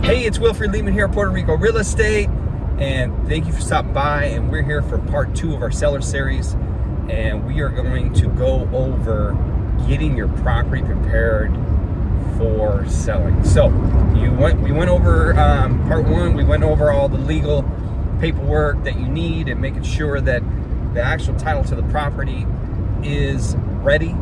Hey, it's Wilfred Lehman here, Puerto Rico Real Estate, and thank you for stopping by. And we're here for part 2 of our seller series, and we are going to go over getting your property prepared for selling. So we went over part 1. We went over all the legal paperwork that you need and making sure that the actual title to the property is ready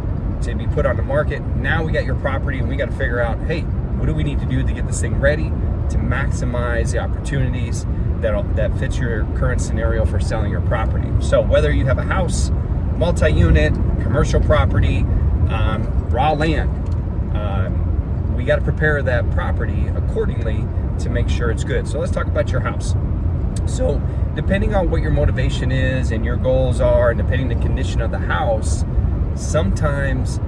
to be put on the market. Now we got your property, and we got to figure out, hey, what do we need to do to get this thing ready to maximize the opportunities that fits your current scenario for selling your property. So whether you have a house, multi-unit, commercial property, raw land, we got to prepare that property accordingly to make sure it's good. So let's talk about your house. So depending on what your motivation is and your goals are, and depending on the condition of the house, sometimes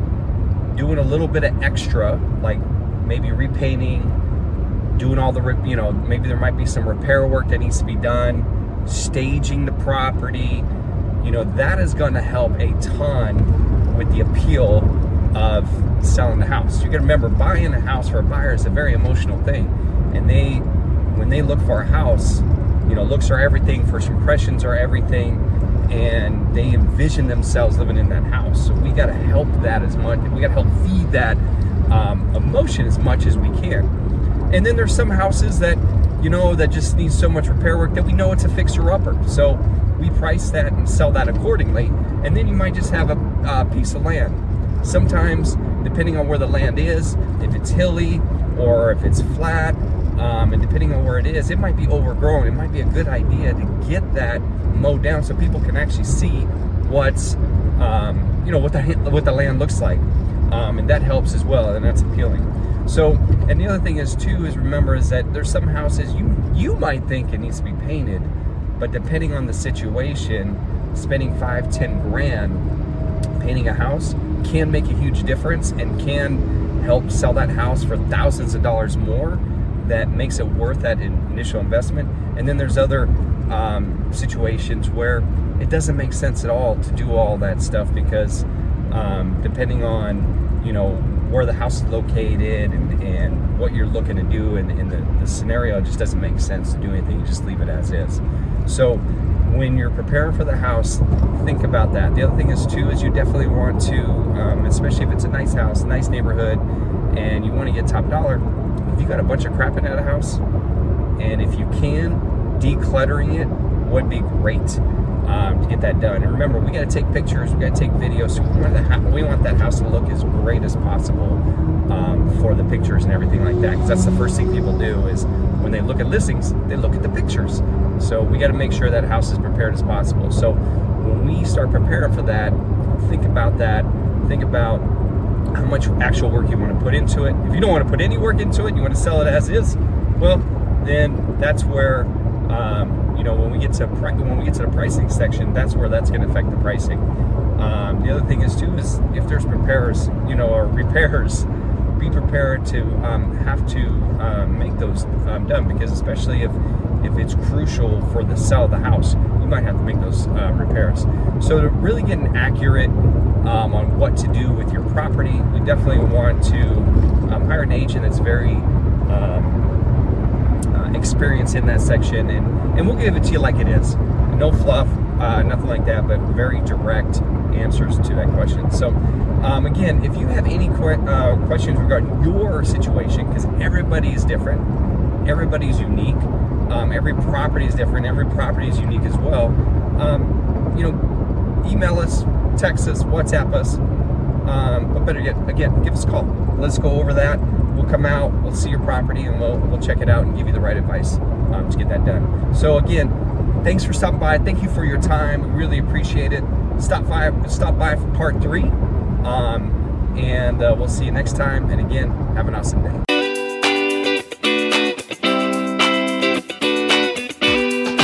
doing a little bit of extra, like maybe repainting, doing all the, maybe there might be some repair work that needs to be done, staging the property, that is going to help a ton with the appeal of selling the house. You got to remember, buying a house for a buyer is a very emotional thing, and when they look for a house, looks are everything, first impressions are everything, and they envision themselves living in that house. So we got to help that as much. We got to help feed that emotion as much as we can. And then there's some houses that, that just need so much repair work that we know it's a fixer-upper. So we price that and sell that accordingly. And then you might just have a piece of land. Sometimes, depending on where the land is, if it's hilly or if it's flat, and depending on where it is, it might be overgrown. It might be a good idea to get that mowed down so people can actually see what's, what the land looks like. And that helps as well, and that's appealing. So, and the other thing is that there's some houses you might think it needs to be painted, but depending on the situation, spending $5-10 grand painting a house can make a huge difference and can help sell that house for thousands of dollars more. That makes it worth that initial investment. And then there's other situations where it doesn't make sense at all to do all that stuff because depending on where the house is located and what you're looking to do, and the scenario just doesn't make sense to do anything. You just leave it as is. So when you're preparing for the house, think about that. The other thing is you definitely want to, especially if it's a nice house, nice neighborhood, and you want to get top dollar, if you got a bunch of crap in that house, and if you can, decluttering it would be great to get that done. And remember, we got to take pictures, we got to take videos, so we want that house to look as great as possible for the pictures and everything like that, because that's the first thing people do is when they look at listings, they look at the pictures. So we got to make sure that house is prepared as possible. So when we start preparing for that, think about how much actual work you want to put into it. If you don't want to put any work into it, you want to sell it as is, well, then that's where when we get to the pricing section, that's where that's going to affect the pricing. The other thing is if there's repairs, or repairs, be prepared to have to make those done, because especially if it's crucial for the sale of the house, you might have to make those repairs. So to really get an accurate on what to do with your property, we definitely want to hire an agent that's very experienced in that section, and we'll give it to you like it is. No fluff, nothing like that, but very direct answers to that question. So again, if you have any questions regarding your situation, because everybody is different, everybody's unique, every property is different, every property is unique as well, email us, text us, WhatsApp us, but better yet, again, give us a call. Let's go over that. We'll come out, we'll see your property, and we'll check it out and give you the right advice to get that done. So again, thanks for stopping by. Thank you for your time. We really appreciate it. Stop by for part 3, and we'll see you next time. And again, have an awesome day.